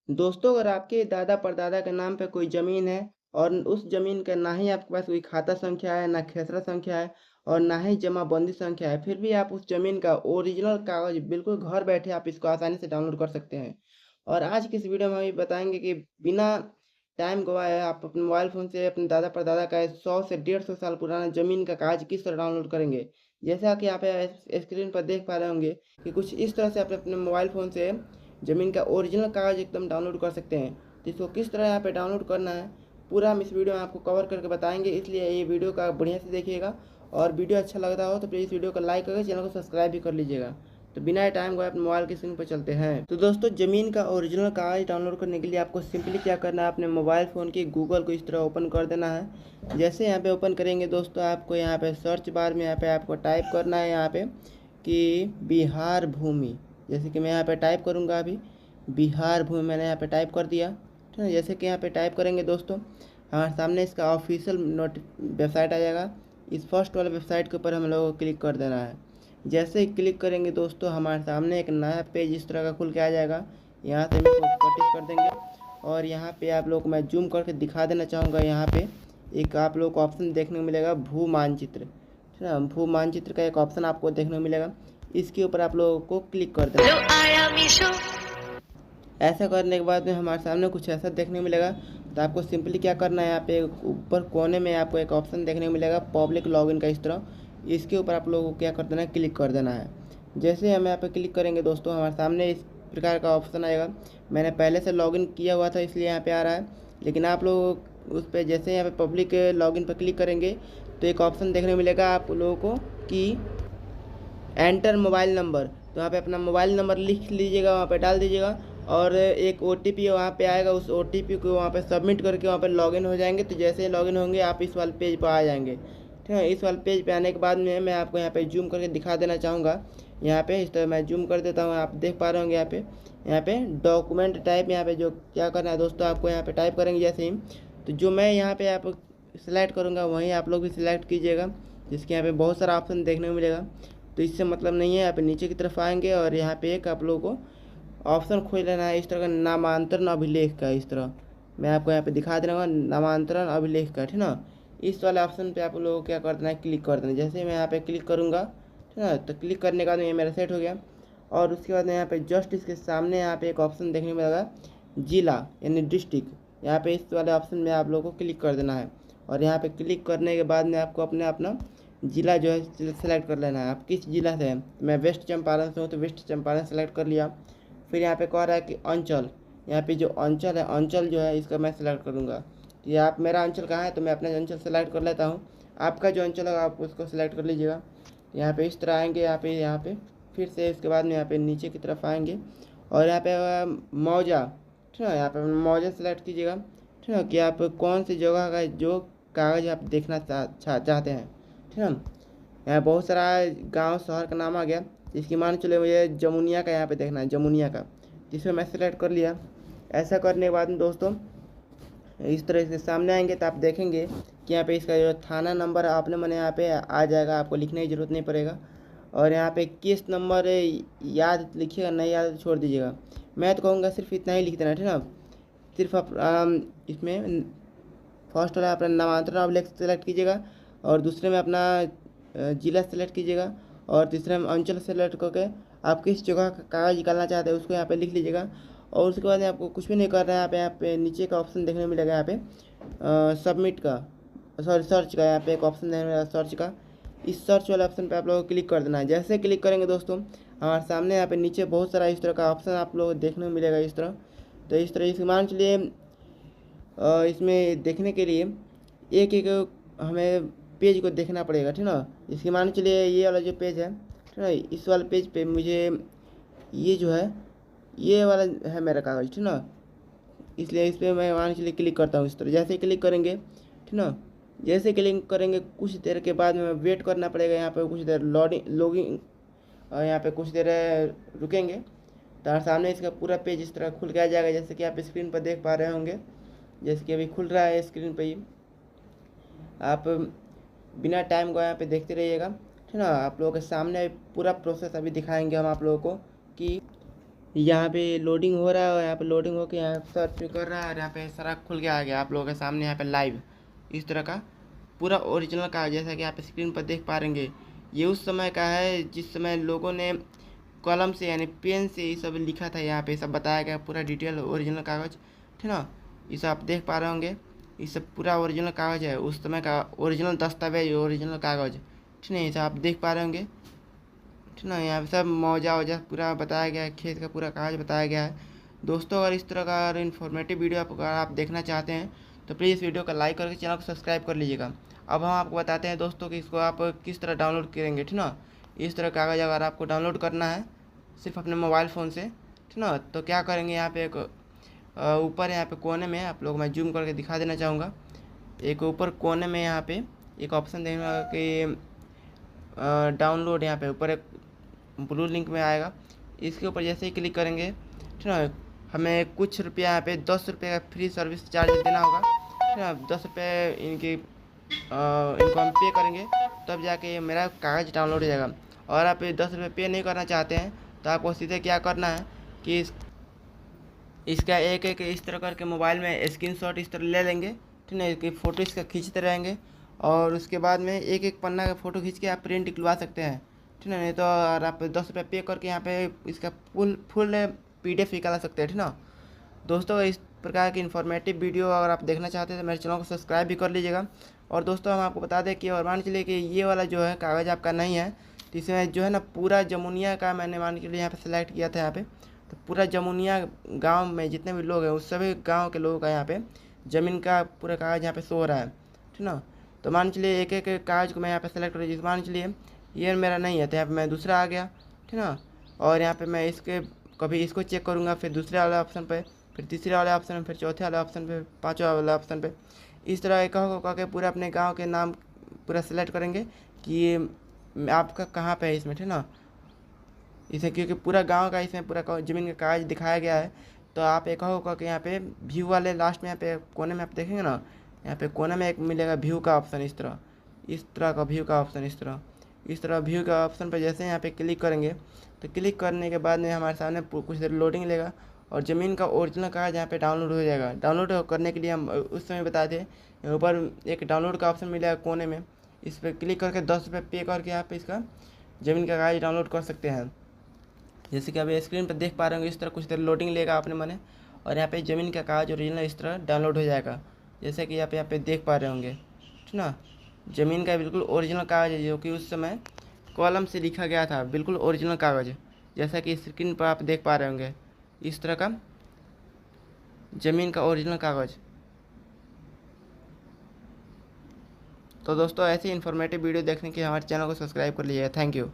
दोस्तों, अगर आपके दादा परदादा के नाम पे कोई ज़मीन है और उस ज़मीन का ना ही आपके पास कोई खाता संख्या है, ना खेसरा संख्या है और ना ही जमाबंदी संख्या है, फिर भी आप उस ज़मीन का ओरिजिनल कागज़ बिल्कुल घर बैठे आप इसको आसानी से डाउनलोड कर सकते हैं। और आज की इस वीडियो में हम ये बताएँगे कि बिना टाइम गँवाए आप अपने मोबाइल फ़ोन से अपने दादा परदादा का 100 से 150 साल पुराना ज़मीन का कागज़ किस तरह डाउनलोड करेंगे। जैसा कि आप स्क्रीन पर देख पा रहे होंगे कि कुछ इस तरह से आप अपने मोबाइल फ़ोन से ज़मीन का ओरिजिनल कागज़ एकदम डाउनलोड कर सकते हैं। तो इसको किस तरह यहाँ पे डाउनलोड करना है, पूरा हम इस वीडियो में आपको कवर करके बताएँगे, इसलिए ये वीडियो का बढ़िया से देखिएगा। और वीडियो अच्छा लगता हो तो प्लीज़ इस वीडियो को लाइक करके चैनल को सब्सक्राइब भी कर लीजिएगा। तो बिना टाइम गवाए अपने मोबाइल की स्क्रीन पर चलते हैं। तो दोस्तों, ज़मीन का ओरिजिनल कागज़ डाउनलोड करने के लिए आपको सिंपली क्या करना है, अपने मोबाइल फ़ोन की गूगल को इस तरह ओपन कर देना है। जैसे यहाँ पे ओपन करेंगे दोस्तों, आपको यहाँ पे सर्च बार में यहाँ पे आपको टाइप करना है यहाँ पे कि बिहार भूमि। जैसे कि मैं यहाँ पे टाइप करूँगा अभी बिहार भूमि, मैंने यहाँ पे टाइप कर दिया। ठीक है, जैसे कि यहाँ पे टाइप करेंगे दोस्तों, हमारे सामने इसका ऑफिशियल वेबसाइट आ जाएगा। इस फर्स्ट वाले वेबसाइट के ऊपर हम लोगों को क्लिक कर देना है। जैसे ही क्लिक करेंगे दोस्तों, हमारे सामने एक नया पेज इस तरह का खुल के आ जाएगा। यहाँ से हम इसको कटिंग कर देंगे और यहाँ पे आप लोग को मैं जूम करके दिखा देना चाहूँगा। यहाँ पे एक आप लोग को ऑप्शन देखने को मिलेगा, भू मानचित्र। ठीक है, भू मानचित्र का एक ऑप्शन आपको देखने को मिलेगा। इसके ऊपर आप लोगों को क्लिक कर देना है। ऐसा करने के बाद में हमारे सामने कुछ ऐसा देखने को मिलेगा। तो आपको सिंपली क्या करना है, यहाँ पे ऊपर कोने में आपको एक ऑप्शन देखने को मिलेगा पब्लिक लॉगिन का इस तरह। इसके ऊपर आप लोगों को क्या कर देना है, क्लिक कर देना है। जैसे हम यहाँ पे क्लिक करेंगे दोस्तों, हमारे सामने इस प्रकार का ऑप्शन आएगा। मैंने पहले से लॉगिन किया हुआ था इसलिए यहाँ पे आ रहा है, लेकिन आप लोग उस पर जैसे यहाँ पे पब्लिक लॉगिन पर क्लिक करेंगे तो एक ऑप्शन देखने को मिलेगा आप लोगों को कि एंटर मोबाइल नंबर। तो वहाँ पे अपना मोबाइल नंबर लिख लीजिएगा, वहाँ पे डाल दीजिएगा और एक OTP वहाँ पे आएगा। उस OTP को वहाँ पे सबमिट करके वहाँ पे लॉगिन हो जाएंगे। तो जैसे ही लॉगिन होंगे आप इस वाले पेज पर आ जाएंगे। ठीक है, इस वाले पेज पे आने के बाद में मैं आपको यहाँ पे जूम करके दिखा देना चाहूँगा। यहाँ पे इस तरह मैं जूम कर देता हूँ, आप देख पा रहे होंगे यहाँ पे डॉक्यूमेंट टाइप। यहाँ पे जो क्या करना है दोस्तों, आपको यहाँ पे टाइप करेंगे जैसे ही, तो जो मैं यहाँ पे आप सिलेक्ट करूँगा वहीं आप लोग भी सिलेक्ट कीजिएगा। जिसके यहाँ पे बहुत सारा ऑप्शन देखने को मिलेगा। तो इससे मतलब नहीं है, आप नीचे की तरफ आएंगे और यहाँ पे एक आप लोगों को ऑप्शन खोज लेना है इस तरह का, नामांतरण अभिलेख का। इस तरह मैं आपको यहाँ पे दिखा दे रहा हूँ, नामांतरण अभिलेख का। ठीक ना, इस वाले ऑप्शन पे आप लोगों को क्या कर देना है, क्लिक कर देना। जैसे मैं यहाँ पे क्लिक करूँगा, ठीक है, तो क्लिक करने के बाद ये मेरा सेट हो गया। और उसके बाद यहाँ पे जस्ट इसके सामने यहाँ पे एक ऑप्शन देखने को मिलेगा, जिला यानी डिस्ट्रिक्ट। यहाँ पे इस वाले ऑप्शन में आप लोगों को क्लिक कर देना है। और यहाँ पे क्लिक करने के बाद में आपको अपना ज़िला जो है सेलेक्ट कर लेना है, आप किस ज़िला से हैं। मैं वेस्ट चंपारण से हूँ तो वेस्ट चंपारण सेलेक्ट कर लिया। फिर यहाँ पे कह रहा है कि अंचल, यहाँ पे जो अंचल है, अंचल जो है इसका मैं सेलेक्ट करूँगा। तो ये आप मेरा अंचल कहाँ है, तो मैं अपना अंचल सेलेक्ट कर लेता हूँ। आपका जो अंचल है आप उसको सेलेक्ट कर लीजिएगा। यहाँ पे इस तरह आएंगे, यहाँ पे फिर से इसके बाद में यहाँ पे नीचे की तरफ आएंगे और यहाँ पे मौजा। ठीक है, यहाँ पे मौजा सेलेक्ट कीजिएगा। ठीक है, कि आप कौन सी जगह का जो कागज़ आप देखना चाहते हैं। ठीक है, यहाँ बहुत सारा गांव शहर का नाम आ गया। इसकी मान चले मुझे जमुनिया का यहाँ पे देखना है, जमुनिया का, जिसमें मैं सेलेक्ट कर लिया। ऐसा करने के बाद में दोस्तों इस तरह से सामने आएंगे तो आप देखेंगे कि यहाँ पे इसका जो थाना नंबर है आपने मैंने यहाँ पे आ जाएगा, आपको लिखने की ज़रूरत नहीं पड़ेगा। और यहाँ पे केस नंबर याद लिखिएगा, नहीं याद तो छोड़ दीजिएगा। मैं तो कहूँगा सिर्फ इतना ही लिख देना, ठीक है। सिर्फ आप इसमें फर्स्ट वाला अपना नामांतरण अभिलेख सेलेक्ट कीजिएगा और दूसरे में अपना ज़िला सेलेक्ट कीजिएगा और तीसरे में अंचल सेलेक्ट करके आप किस जगह का कागज़ निकालना चाहते हैं उसको यहाँ पे लिख लीजिएगा। और उसके बाद आपको कुछ भी नहीं करना है। यहाँ पे नीचे का ऑप्शन देखने को मिलेगा, यहाँ पे सबमिट का, सॉरी सर्च का, यहाँ पे एक ऑप्शन देखने मिलेगा सर्च का। इस सर्च वाले ऑप्शन पे आप लोगों को क्लिक कर देना है। जैसे क्लिक करेंगे दोस्तों, हमारे सामने यहाँ पे नीचे बहुत सारा इस तरह का ऑप्शन आप लोग देखने को मिलेगा इस तरह। तो इस तरह इस मान चलिए इसमें देखने के लिए एक एक हमें पेज को देखना पड़ेगा, ठीक ना। इसके मान चलिए ये वाला जो पेज है, ठीक ना, इस वाले पेज पे मुझे ये जो है ये वाला है मेरा कागज़, ठीक ना। इसलिए इस पर मैं मान चलिए क्लिक करता हूँ इस तरह। जैसे क्लिक करेंगे, ठीक ना, जैसे क्लिक करेंगे कुछ देर के बाद में वेट करना पड़ेगा। यहाँ पे कुछ देर लॉगिंग और यहाँ पे कुछ देर रुकेंगे तो सामने इसका पूरा पेज इस तरह खुल के आ जाएगा, जैसे कि आप स्क्रीन पर देख पा रहे होंगे। जैसे कि अभी खुल रहा है स्क्रीन पे ही, आप बिना टाइम को यहाँ पे देखते रहिएगा, ठीक ना। आप लोगों के सामने पूरा प्रोसेस अभी दिखाएंगे हम आप लोगों को कि यहाँ पे लोडिंग हो रहा है और यहाँ पे लोडिंग होकर यहाँ सर्च कर रहा है और यहाँ पे सारा खुल के आ गया आप लोगों के सामने यहाँ पे लाइव इस तरह का पूरा ओरिजिनल कागज, जैसा कि आप स्क्रीन पर देख पा रहेंगे। ये उस समय का है जिस समय लोगों ने कलम से यानी पेन से ये सब लिखा था। यहाँ पे सब बताया गया पूरा डिटेल ओरिजिनल कागज, ठीक ना। ये सब आप देख पा रहे होंगे, ये सब पूरा ओरिजिनल कागज है, उस समय का ओरिजिनल दस्तावेज ओरिजिनल कागज, ठीक है। ये सब आप देख पा रहे होंगे, ठीक ना। यहाँ पे सब मौजा वौजा पूरा बताया गया है, खेत का पूरा कागज बताया गया है। दोस्तों अगर इस तरह का अगर इन्फॉर्मेटिव वीडियो अगर आप देखना चाहते हैं तो प्लीज़ इस वीडियो को लाइक करके चैनल को सब्सक्राइब कर लीजिएगा। अब हम आपको बताते हैं दोस्तों कि इसको आप किस तरह डाउनलोड करेंगे, ठीक ना। इस तरह कागज़ अगर आपको डाउनलोड करना है सिर्फ अपने मोबाइल फ़ोन से, ठीक ना, तो क्या करेंगे, यहाँ पे एक ऊपर यहाँ पे कोने में आप लोग मैं जूम करके दिखा देना चाहूँगा। एक ऊपर कोने में यहाँ पे एक ऑप्शन देगा कि डाउनलोड, यहाँ पे ऊपर एक ब्लू लिंक में आएगा। इसके ऊपर जैसे ही क्लिक करेंगे, ठीक है, हमें कुछ रुपया यहाँ पे 10 रुपये का फ्री सर्विस चार्ज देना होगा, ठीक है। 10 रुपये इनको हम पे करेंगे तब जाके ये मेरा कागज़ डाउनलोड हो जाएगा। और आप 10 रुपये पे नहीं करना चाहते हैं तो आपको सीधे क्या करना है कि इसका एक एक इस तरह करके मोबाइल में स्क्रीनशॉट इस तरह ले लेंगे, ठीक है। इसकी फ़ोटो इसका खींचते रहेंगे और उसके बाद में एक एक पन्ना का फ़ोटो खींच के आप प्रिंट निकलवा सकते हैं, ठीक है। नहीं तो और आप 10 रुपये पे करके यहाँ पे इसका फुल PDF निकाल सकते हैं, ठीक ना। दोस्तों इस प्रकार की इन्फॉर्मेटिव वीडियो अगर आप देखना चाहते हैं तो मेरे चैनल को सब्सक्राइब भी कर लीजिएगा। और दोस्तों हम आपको बता दें कि और मान के चलिए कि ये वाला जो है कागज़ आपका नहीं है तो इसमें जो है ना पूरा जमुनिया का मैंने मान के लिए यहाँ पे सेलेक्ट किया था। यहाँ पे तो पूरा जमुनिया गांव में जितने भी लोग हैं उस सभी गांव के लोगों का यहाँ पे ज़मीन का पूरा कागज़ यहाँ पे शो हो रहा है, ठीक ना। तो मान चलिए एक एक कागज़ को मैं यहाँ पे सेलेक्ट कर लीजिए। मान चलिए ये मेरा नहीं है तो यहाँ पे मैं दूसरा आ गया, ठीक ना। और यहाँ पे मैं इसके कभी इसको चेक करूँगा, फिर दूसरे वाले ऑप्शन पे, फिर तीसरे वाले ऑप्शन में, फिर चौथे वाले ऑप्शन पे, पाँचवें वाले ऑप्शन पे, इस तरह एक कह के पूरा अपने गांव के नाम पूरा सेलेक्ट करेंगे कि ये आपका कहाँ पे है इसमें, ठीक ना। इसे क्योंकि पूरा गांव का इसमें पूरा ज़मीन का कागज दिखाया गया है तो आप एक कह के यहाँ पे व्यू वाले लास्ट में यहाँ पे कोने में आप देखेंगे ना, यहाँ पे कोने में एक मिलेगा व्यू का ऑप्शन, इस तरह का व्यू का ऑप्शन, इस तरह व्यू का ऑप्शन पर जैसे यहाँ पे क्लिक करेंगे तो क्लिक करने के बाद में हमारे सामने कुछ देर लोडिंग लेगा और ज़मीन का ओरिजिनल कागज यहाँ पे डाउनलोड हो जाएगा। डाउनलोड करने के लिए हम उस समय बताए थे, ऊपर एक डाउनलोड का ऑप्शन मिलेगा कोने में, इस पर क्लिक करके 10 रुपये पे करके आप इसका ज़मीन का कागज डाउनलोड कर सकते हैं। जैसे कि अभी स्क्रीन पर देख पा रहे होंगे इस तरह कुछ देर लोडिंग लेगा अपने मने और यहाँ पे ज़मीन का कागज ओरिजिनल इस तरह डाउनलोड हो जाएगा, जैसे कि यहाँ पे देख पा रहे होंगे, ठीक ना। ज़मीन का बिल्कुल ओरिजिनल कागज़ है जो कि उस समय कॉलम से लिखा गया था, बिल्कुल ओरिजिनल कागज़, जैसा कि स्क्रीन पर आप देख पा रहे होंगे इस तरह का ज़मीन का ओरिजिनल कागज़। तो दोस्तों ऐसी इन्फॉर्मेटिव वीडियो देखने के लिए हमारे चैनल को सब्सक्राइब कर लीजिएगा। Thank you.